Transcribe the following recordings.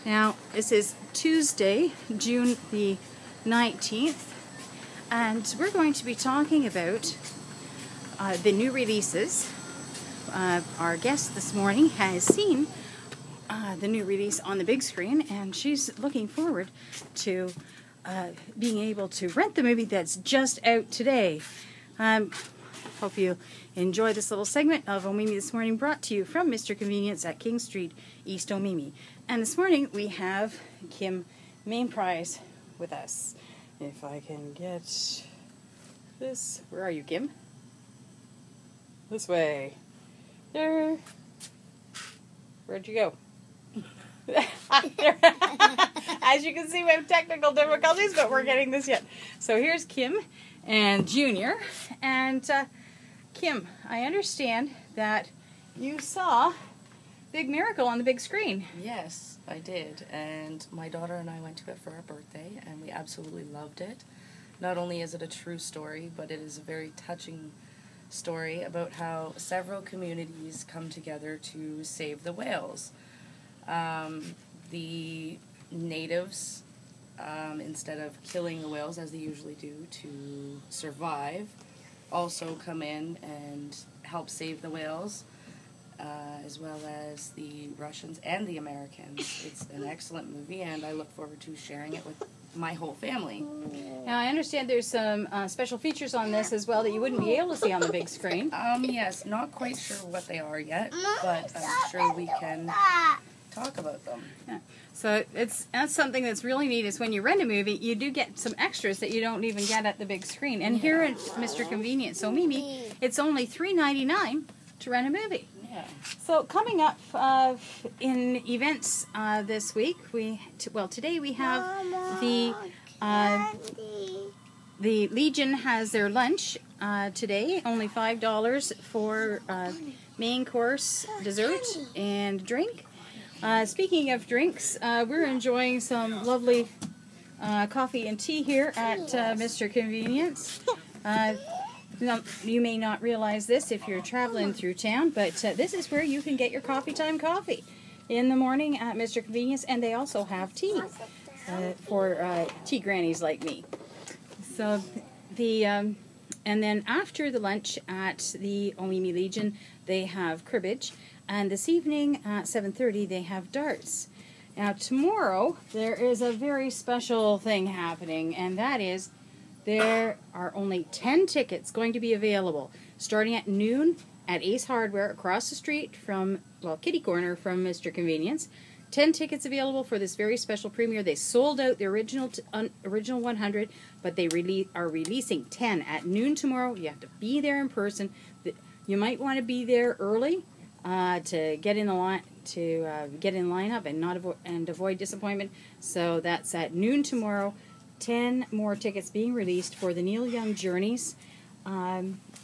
Now, this is Tuesday, June the 19th, and we're going to be talking about the new releases. Our guest this morning has seen the new release on the big screen, and she's looking forward to being able to rent the movie that's just out today. Hope you enjoy this little segment of Omemee This Morning, brought to you from Mr. Convenience at King Street, East Omemee. And this morning we have Kim Mainprize with us. If I can get this. Where are you, Kim? This way. There. Where'd you go? As you can see, we have technical difficulties, but we're getting this yet. So here's Kim and Junior. And Kim, I understand that you saw Big Miracle on the big screen. Yes, I did. And my daughter and I went to it for our birthday, and we absolutely loved it. Not only is it a true story, but it is a very touching story about how several communities come together to save the whales. The natives, instead of killing the whales as they usually do to survive, also come in and help save the whales, as well as the Russians and the Americans. It's an excellent movie, and I look forward to sharing it with my whole family. Now, I understand there's some special features on this as well that you wouldn't be able to see on the big screen. Yes, not quite sure what they are yet, but I'm sure we can talk about them. Yeah. So that's something that's really neat, is when you rent a movie, you do get some extras that you don't even get at the big screen. And here at Mr. Convenience Omemee, it's only $3.99 to rent a movie. Yeah. So coming up in events this week, today we have the Legion has their lunch today, only $5 for main course, dessert, and drink. Speaking of drinks, we're enjoying some lovely coffee and tea here at Mr. Convenience. You may not realize this if you're traveling through town, but this is where you can get your coffee time coffee in the morning at Mr. Convenience, and they also have tea for tea grannies like me. So and then after the lunch at the Omemee Legion, they have cribbage, and this evening at 7:30 they have darts. Now tomorrow there is a very special thing happening, and that is there are only 10 tickets going to be available, starting at noon at Ace Hardware across the street from, kitty corner from Mr. Convenience. 10 tickets available for this very special premiere. They sold out the original 100, but they are releasing 10 at noon tomorrow. You have to be there in person. You might want to be there early to get in the line, get in lineup and avoid disappointment. So that's at noon tomorrow. 10 more tickets being released for the Neil Young Journeys,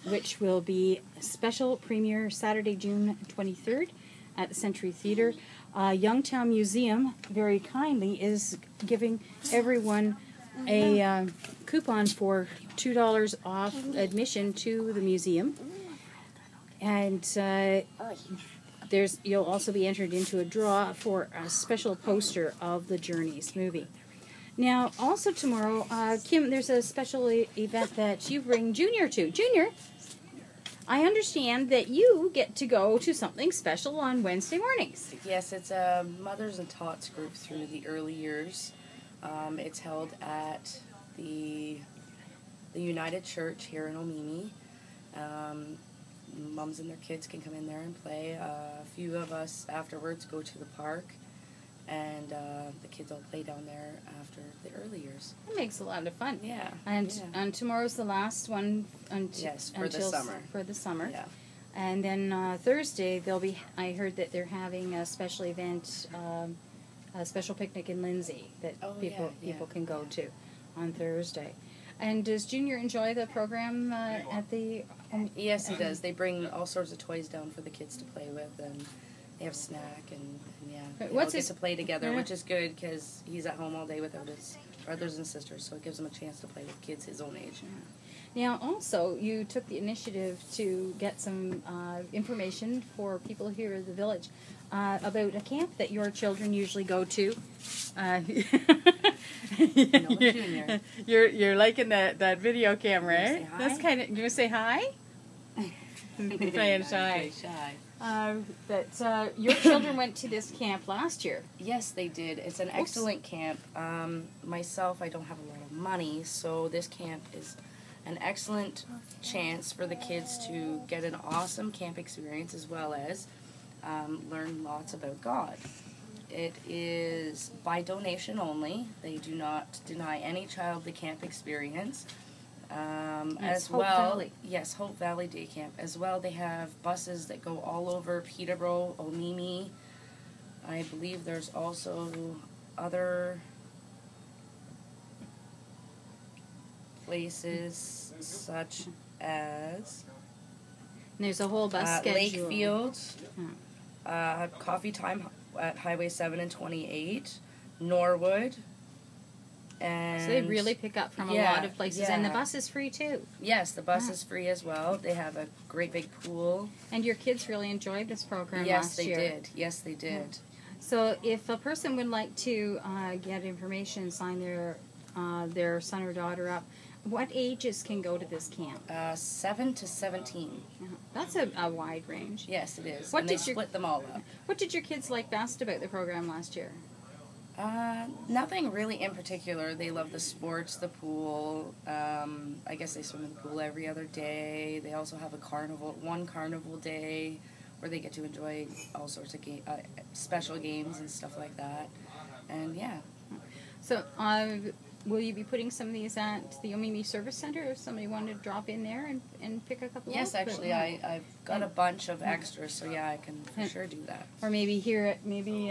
which will be a special premiere Saturday, June 23rd at the Century Theatre. Youngtown Museum very kindly is giving everyone a coupon for $2 off admission to the museum. And you'll also be entered into a draw for a special poster of the Journeys movie. Now, also tomorrow, Kim, there's a special event that you bring Junior to. Junior, I understand that you get to go to something special on Wednesday mornings. Yes, it's a Mothers and Tots group through the early years. It's held at the United Church here in Omemee. Moms and their kids can come in there and play. A few of us afterwards go to the park, and the kids all play down there after the early years. That makes a lot of fun. Yeah. And tomorrow's the last one for the summer. For the summer. Yeah. And then Thursday I heard that they're having a special event, a special picnic in Lindsay that people can go to on Thursday. And does Junior enjoy the program at the? Yes, he does. They bring all sorts of toys down for the kids to play with, and they have snack and they all get to play together, which is good because he's at home all day without his brothers and sisters, so it gives him a chance to play with kids his own age. Now, also, you took the initiative to get some information for people here at the village about a camp that your children usually go to. Junior. You're liking that video camera, You eh? say hi? That's kind of. You want to say hi? Playing shy. Shy. But your children went to this camp last year. Yes, they did. It's an excellent camp. Myself, I don't have a lot of money, so this camp is an excellent chance for the kids to get an awesome camp experience as well as learn lots about God. It is by donation only. They do not deny any child the camp experience. As Hope well, Valley. yes, Hope Valley Day Camp. As well, they have buses that go all over Peterborough, Omemee. I believe there's also other places such as And there's a whole bus schedule. Lakefield, Coffee Time at Highway 7 and 28, Norwood. And So they really pick up from a lot of places. And the bus is free too. Yes, the bus is free as well. They have a great big pool. And your kids really enjoyed this program Yes, last they year. did. Yes, they did. So if a person would like to get information, sign their son or daughter up, what ages can go to this camp? 7 to 17. That's a wide range. Yes, it is. What And did they your- split them all up. What did your kids like best about the program last year? Nothing really in particular. They love the sports, the pool. I guess they swim in the pool every other day. They also have one carnival day where they get to enjoy all sorts of special games and stuff like that. And yeah. So will you be putting some of these at the Omemee Service Center if somebody wanted to drop in there and pick a couple Yes, up? actually, I've got a bunch of extras, so yeah, I can for sure do that. Or maybe here at maybe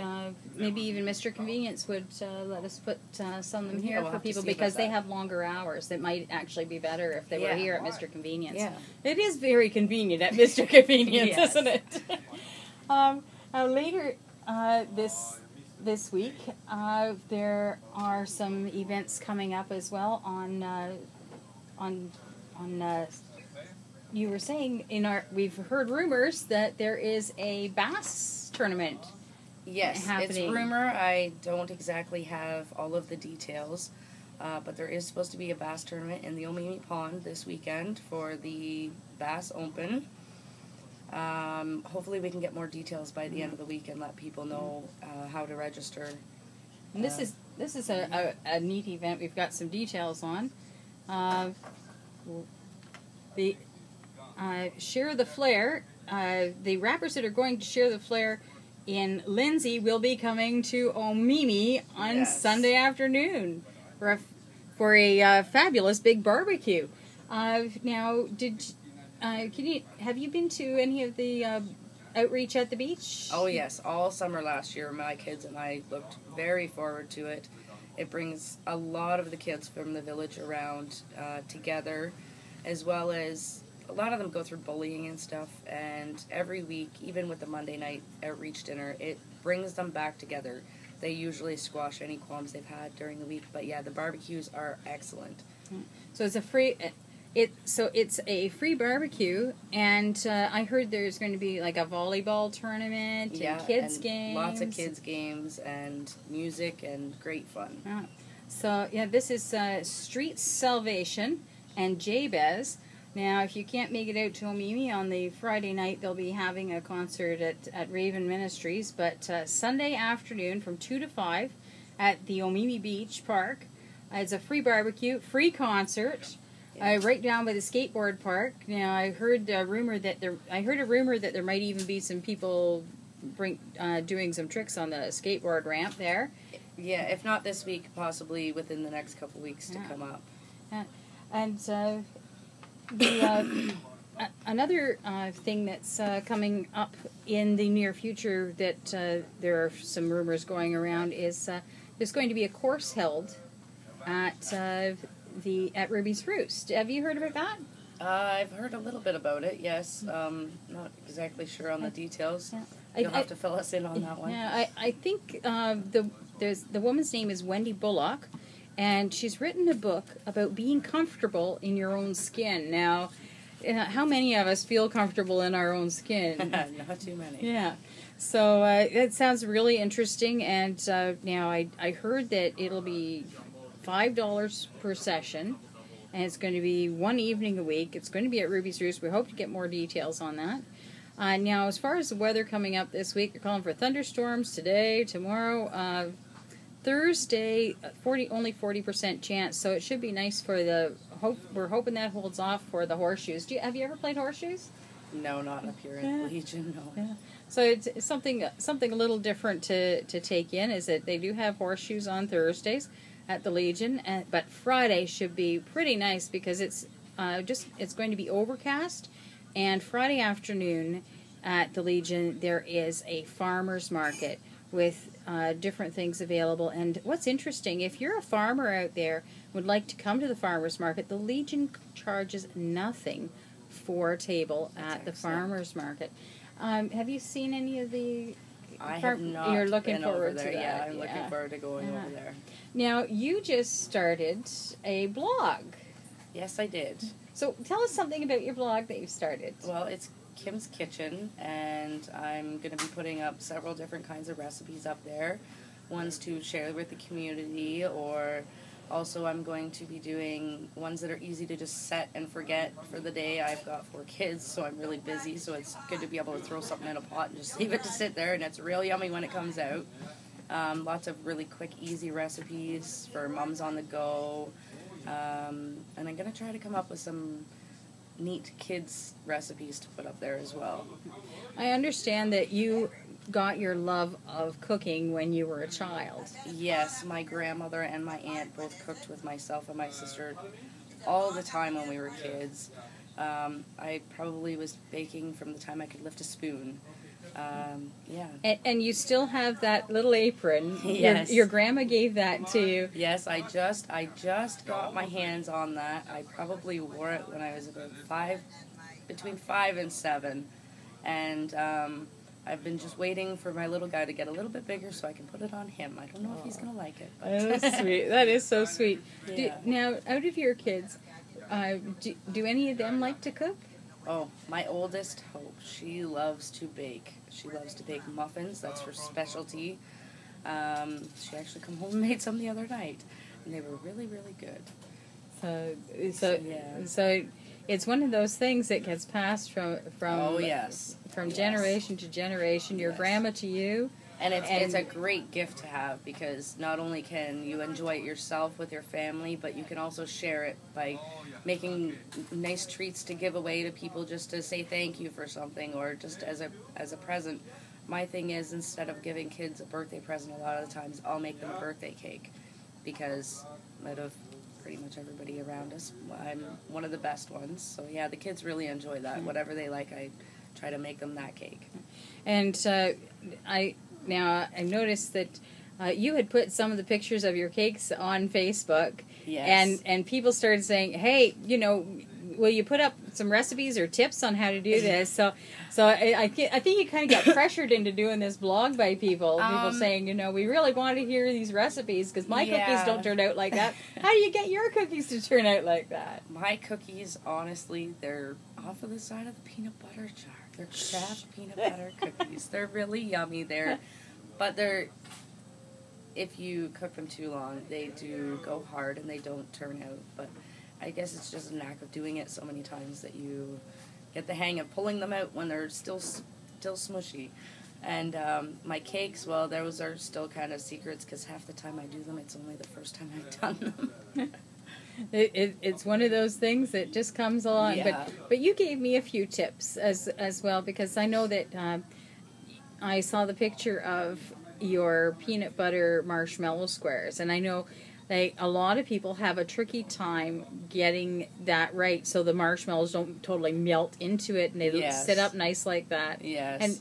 even Mr. Convenience would let us put some of them here we'll for have to people see about because they that. have longer hours. It might actually be better if they were Yeah. here at Mr. Convenience. Yeah. It is very convenient at Mr. Convenience, Yes. isn't it? Later this week, there are some events coming up as well on you were saying we've heard rumors that there is a bass tournament. Yes, happening. it's rumor. I don't exactly have all of the details, but there is supposed to be a bass tournament in the Omemee Pond this weekend for the Bass Open. Hopefully we can get more details by the end of the week and let people know how to register. And this is a neat event. We've got some details on. The Share the Flare. The rappers that are going to Share the Flare in Lindsay will be coming to Omemee on Sunday afternoon for a fabulous big barbecue. Now, have you been to any of the outreach at the beach? Oh yes, all summer last year, my kids and I looked very forward to it. It brings a lot of the kids from the village around together, as well as a lot of them go through bullying and stuff, and every week, even with the Monday night outreach dinner, it brings them back together. They usually squash any qualms they've had during the week, but yeah, the barbecues are excellent. So it's a free... It's a free barbecue, and I heard there's going to be like a volleyball tournament and kids games. Lots of kids games and music and great fun. So yeah, this is Street Salvation and Jabez. Now, if you can't make it out to Omemee on the Friday night, they'll be having a concert at Raven Ministries. But Sunday afternoon from 2 to 5 at the Omemee Beach Park, it's a free barbecue, free concert. Right down by the skateboard park. Now, I heard a rumor that there might even be some people doing some tricks on the skateboard ramp there. Yeah, if not this week, possibly within the next couple weeks to come up. And another thing that's coming up in the near future that there are some rumors going around is there's going to be a course held at Ruby's Roost. Have you heard about that? I've heard a little bit about it, yes. Not exactly sure on the details. Yeah. You'll have to fill us in on that one. Yeah, I think the woman's name is Wendy Bullock, and she's written a book about being comfortable in your own skin. Now, how many of us feel comfortable in our own skin? Not too many. Yeah. So it sounds really interesting, and now I heard that it'll be $5 per session, and it's going to be one evening a week. It's going to be at Ruby's Roost. We hope to get more details on that. Now, as far as the weather coming up this week, they're calling for thunderstorms today, tomorrow, Thursday, only 40% chance, so it should be nice for we're hoping that holds off for the horseshoes. Have you ever played horseshoes? No, not up here in Legion, no. Yeah. So it's something a little different to take in is that they do have horseshoes on Thursdays at the Legion, but Friday should be pretty nice because it's going to be overcast, and Friday afternoon at the Legion there is a farmer's market with different things available. And what's interesting, if you're a farmer out there would like to come to the farmer's market, the Legion charges nothing for a table at the farmer's market. Have you seen any of the... I have not. You're looking forward over there. to that. Yeah, I'm looking forward to going over there. Now, you just started a blog. Yes, I did. So tell us something about your blog that you started. Well, it's Kim's Kitchen, and I'm going to be putting up several different kinds of recipes up there. Ones to share with the community, or also I'm going to be doing ones that are easy to just set and forget for the day. I've got 4 kids, so I'm really busy, so it's good to be able to throw something in a pot and just leave it to sit there, and it's real yummy when it comes out. Lots of really quick, easy recipes for mums on the go. And I'm going to try to come up with some neat kids recipes to put up there as well. I understand that you got your love of cooking when you were a child. Yes, my grandmother and my aunt both cooked with myself and my sister all the time when we were kids. I probably was baking from the time I could lift a spoon. Yeah. And you still have that little apron. Yes. Your grandma gave that to you. Yes, I just got my hands on that. I probably wore it when I was about between 5 and 7. And I've been just waiting for my little guy to get a little bit bigger so I can put it on him. I don't know if he's going to like it. But That's sweet. That is so sweet. Yeah. Now, out of your kids, do any of them like to cook? Oh, my oldest, Hope, she loves to bake. She loves to bake muffins. That's her specialty. She actually come home and made some the other night, and they were really, really good. So it's one of those things that gets passed from generation to generation. Your grandma to you. And it's a great gift to have, because not only can you enjoy it yourself with your family, but you can also share it by making nice treats to give away to people just to say thank you for something, or just as a present. My thing is, instead of giving kids a birthday present, a lot of the times I'll make them a birthday cake, because out of pretty much everybody around us, I'm one of the best ones. So yeah, the kids really enjoy that. Whatever they like, I try to make them that cake. And I noticed that you had put some of the pictures of your cakes on Facebook. Yes. And people started saying, hey, will you put up some recipes or tips on how to do this? So I think you kind of got pressured into doing this blog by people. People saying, we really want to hear these recipes because my cookies don't turn out like that. How do you get your cookies to turn out like that? My cookies, honestly, they're off of the side of the peanut butter jar. They're Kraft peanut butter cookies. They're really yummy. But if you cook them too long, they do go hard and they don't turn out. But I guess it's just a knack of doing it so many times that you get the hang of pulling them out when they're still smushy. And my cakes, well, those are still kind of secrets, because half the time I do them, it's only the first time I've done them. It's one of those things that just comes along. Yeah. But you gave me a few tips as well, because I know that I saw the picture of your peanut butter marshmallow squares, and I know a lot of people have a tricky time getting that right, so the marshmallows don't totally melt into it and they sit up nice like that. Yes. And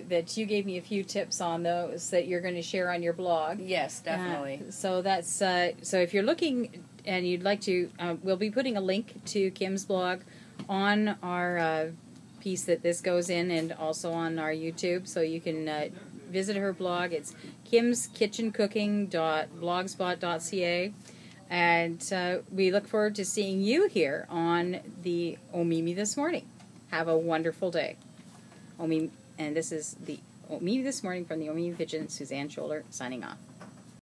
that you gave me a few tips on those that you're going to share on your blog. Yes, definitely. So that's so if you're looking and you'd like to, we'll be putting a link to Kim's blog on our piece that this goes in, and also on our YouTube, so you can visit her blog. It's kimskitchencooking.blogspot.ca, and we look forward to seeing you here on the Omemee this morning. Have a wonderful day. And this is the Omemee This Morning from the Omemee Pigeon, Suzanne Scholler signing off.